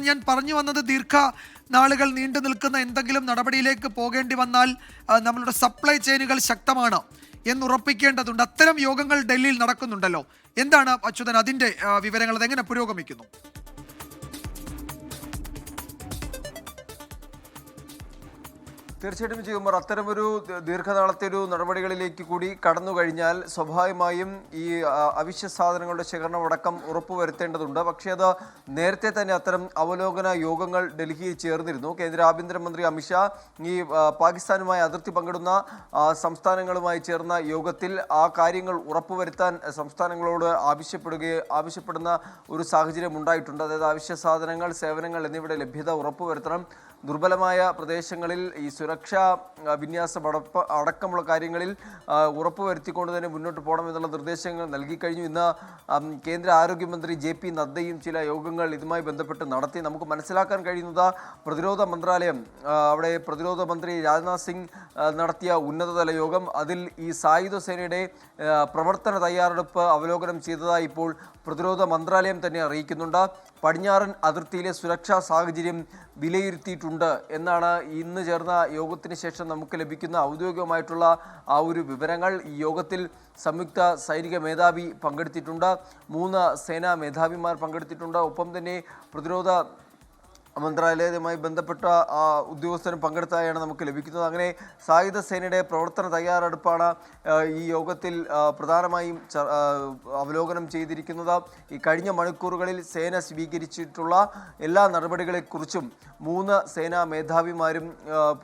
ഞാൻ പറഞ്ഞു വന്നത് നാളുകൾ നീണ്ടു നിൽക്കുന്ന എന്തെങ്കിലും നടപടിയിലേക്ക് പോകേണ്ടി വന്നാൽ നമ്മളുടെ സപ്ലൈ ചെയിനുകൾ ശക്തമാണ് എന്നുറപ്പിക്കേണ്ടതുണ്ട്. അത്തരം യോഗങ്ങൾ ഡൽഹിയിൽ നടക്കുന്നുണ്ടല്ലോ. എന്താണ് അച്യുതൻ അതിന്റെ വിവരങ്ങൾ? അതെങ്ങനെ പുരോഗമിക്കുന്നു? തീർച്ചയായിട്ടും ചെയ്യുമ്പോൾ അത്തരമൊരു ദീർഘനാളത്തെ ഒരു നടപടികളിലേക്ക് കൂടി കടന്നു കഴിഞ്ഞാൽ സ്വാഭാവികമായും ഈ അവശ്യ സാധനങ്ങളുടെ ശേഖരണം അടക്കം ഉറപ്പുവരുത്തേണ്ടതുണ്ട്. പക്ഷേ അത് നേരത്തെ തന്നെ അത്തരം അവലോകന യോഗങ്ങൾ ഡൽഹിയിൽ ചേർന്നിരുന്നു. കേന്ദ്ര ആഭ്യന്തരമന്ത്രി അമിത്ഷാ ഈ പാകിസ്ഥാനുമായി അതിർത്തി പങ്കിടുന്ന സംസ്ഥാനങ്ങളുമായി ചേർന്ന യോഗത്തിൽ ആ കാര്യങ്ങൾ ഉറപ്പുവരുത്താൻ സംസ്ഥാനങ്ങളോട് ആവശ്യപ്പെടുന്ന ഒരു സാഹചര്യം ഉണ്ടായിട്ടുണ്ട്. അതായത് അവശ്യ സാധനങ്ങൾ, സേവനങ്ങൾ എന്നിവയുടെ ലഭ്യത ഉറപ്പുവരുത്തണം. ദുർബലമായ പ്രദേശങ്ങളിൽ ഈ സുരക്ഷാ വിന്യാസം അടക്കമുള്ള കാര്യങ്ങളിൽ ഉറപ്പുവരുത്തിക്കൊണ്ട് തന്നെ മുന്നോട്ട് പോകണമെന്നുള്ള നിർദ്ദേശങ്ങൾ നൽകിക്കഴിഞ്ഞു. ഇന്ന് കേന്ദ്ര ആരോഗ്യമന്ത്രി JP നദ്ദയും ചില യോഗങ്ങൾ ഇതുമായി ബന്ധപ്പെട്ട് നടത്തി. നമുക്ക് മനസ്സിലാക്കാൻ കഴിയുന്നത് പ്രതിരോധ മന്ത്രാലയം, അവിടെ പ്രതിരോധ മന്ത്രി രാജ്നാഥ് സിംഗ് നടത്തിയ ഉന്നതതല യോഗം, അതിൽ ഈ സായുധ സേനയുടെ പ്രവർത്തന തയ്യാറെടുപ്പ് അവലോകനം ചെയ്തതായി ഇപ്പോൾ പ്രതിരോധ മന്ത്രാലയം തന്നെ അറിയിക്കുന്നുണ്ട്. പടിഞ്ഞാറൻ അതിർത്തിയിലെ സുരക്ഷാ സാഹചര്യം വിലയിരുത്തിയിട്ടുണ്ട് എന്നാണ് ഇന്ന് ചേർന്ന യോഗത്തിന് ശേഷം നമുക്ക് ലഭിക്കുന്ന ഔദ്യോഗികമായിട്ടുള്ള ആ ഒരു വിവരങ്ങൾ. ഈ യോഗത്തിൽ സംയുക്ത സൈനിക മേധാവി പങ്കെടുത്തിട്ടുണ്ട്, 3 സേനാ മേധാവിമാർ പങ്കെടുത്തിട്ടുണ്ട്. ഒപ്പം തന്നെ പ്രതിരോധ മന്ത്രാലയവുമായി ബന്ധപ്പെട്ട ഉദ്യോഗസ്ഥരും പങ്കെടുത്തതായാണ് നമുക്ക് ലഭിക്കുന്നത്. അങ്ങനെ സായുധ സേനയുടെ പ്രവർത്തന തയ്യാറെടുപ്പാണ് ഈ യോഗത്തിൽ പ്രധാനമായും അവലോകനം ചെയ്തിരിക്കുന്നത്. ഈ കഴിഞ്ഞ മണിക്കൂറുകളിൽ സേന സ്വീകരിച്ചിട്ടുള്ള എല്ലാ നടപടികളെക്കുറിച്ചും 3 സേനാ മേധാവിമാരും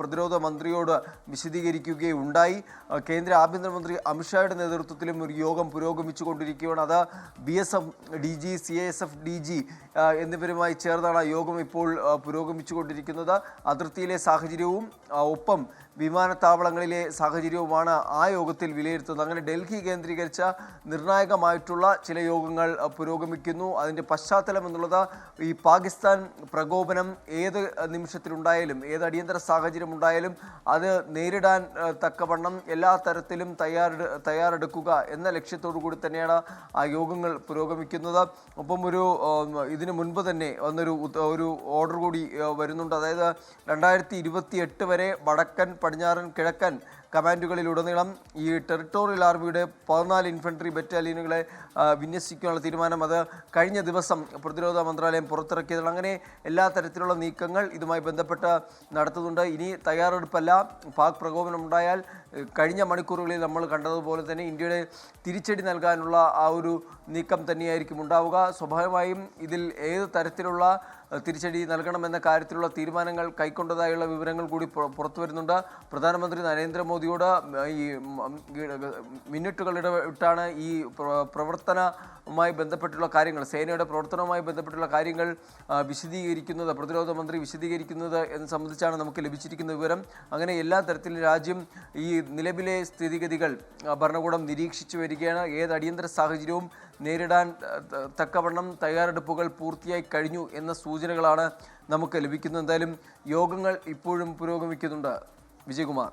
പ്രതിരോധ മന്ത്രിയോട് വിശദീകരിക്കുകയുണ്ടായി. കേന്ദ്ര ആഭ്യന്തരമന്ത്രി അമിത്ഷായുടെ നേതൃത്വത്തിലും ഒരു യോഗം പുരോഗമിച്ചു കൊണ്ടിരിക്കുകയാണ്. അത് BSF DG, CISF DG എന്നിവരുമായി ചേർന്നാണ് യോഗം ഇപ്പോൾ പുരോഗമിച്ചു കൊണ്ടിരിക്കുന്നത്. അതിർത്തിയിലെ സാഹചര്യവും ഒപ്പം വിമാനത്താവളങ്ങളിലെ സാഹചര്യവുമാണ് ആ യോഗത്തിൽ വിലയിരുത്തുന്നത്. അങ്ങനെ ഡൽഹി കേന്ദ്രീകരിച്ച നിർണായകമായിട്ടുള്ള ചില യോഗങ്ങൾ പുരോഗമിക്കുന്നു. അതിൻ്റെ പശ്ചാത്തലം എന്നുള്ളത് ഈ പാകിസ്ഥാൻ പ്രകോപനം ഏത് നിമിഷത്തിലുണ്ടായാലും, ഏത് അടിയന്തര സാഹചര്യം ഉണ്ടായാലും അത് നേരിടാൻ തക്കവണ്ണം എല്ലാ തരത്തിലും തയ്യാറെടുക്കുക എന്ന ലക്ഷ്യത്തോടു കൂടി തന്നെയാണ് ആ യോഗങ്ങൾ പുരോഗമിക്കുന്നത്. ഒപ്പം ഇതിനു മുൻപ് തന്നെ ഒരു ഓർഡർ കൂടി വരുന്നുണ്ട്. അതായത് 2028 വരെ വടക്കൻ, പടിഞ്ഞാറൻ, കിഴക്കൻ കമാൻഡുകളിലുടനീളം ഈ ടെറിട്ടോറിയൽ ആർമിയുടെ 14 ഇൻഫൻട്രി ബറ്റാലിയനുകളെ വിന്യസിക്കാനുള്ള തീരുമാനം അത് കഴിഞ്ഞ ദിവസം പ്രതിരോധ മന്ത്രാലയം പുറത്തിറക്കിയതാണ്. അങ്ങനെ എല്ലാ തരത്തിലുള്ള നീക്കങ്ങൾ ഇതുമായി ബന്ധപ്പെട്ട് നടത്തുന്നുണ്ട്. ഇനി തയ്യാറെടുപ്പല്ല, പാക് പ്രകോപനം ഉണ്ടായാൽ കഴിഞ്ഞ മണിക്കൂറുകളിൽ നമ്മൾ കണ്ടതുപോലെ തന്നെ ഇന്ത്യയുടെ തിരിച്ചടി നൽകാനുള്ള ആ ഒരു നീക്കം തന്നെയായിരിക്കും ഉണ്ടാവുക. സ്വാഭാവികമായും ഇതിൽ ഏത് തരത്തിലുള്ള തിരിച്ചടി നൽകണമെന്ന കാര്യത്തിലുള്ള തീരുമാനങ്ങൾ കൈക്കൊണ്ടതായുള്ള വിവരങ്ങൾ കൂടി പുറത്തു വരുന്നുണ്ട്. പ്രധാനമന്ത്രി നരേന്ദ്രമോദിയോട് ഈ മിനിറ്റുകൾ ഇടവിട്ടാണ് ഈ പ്രവർത്തനവുമായി ബന്ധപ്പെട്ടുള്ള കാര്യങ്ങൾ, സേനയുടെ പ്രവർത്തനവുമായി ബന്ധപ്പെട്ടുള്ള കാര്യങ്ങൾ വിശദീകരിക്കുന്നത്, പ്രതിരോധ മന്ത്രി വിശദീകരിക്കുന്നത് എന്ന് സംബന്ധിച്ചാണ് നമുക്ക് ലഭിച്ചിരിക്കുന്ന വിവരം. അങ്ങനെ എല്ലാ തരത്തിലും രാജ്യം ഈ നിലവിലെ സ്ഥിതിഗതികൾ ഭരണകൂടം നിരീക്ഷിച്ചു വരികയാണ്. ഏത് അടിയന്തര സാഹചര്യവും നേരിടാൻ തക്കവണ്ണം തയ്യാറെടുപ്പുകൾ പൂർത്തിയായി കഴിഞ്ഞു എന്ന സൂചനകളാണ് നമുക്ക് ലഭിക്കുന്നത്. എന്തായാലും യോഗങ്ങൾ ഇപ്പോഴും പുരോഗമിക്കുന്നുണ്ട്. വിജയകുമാർ.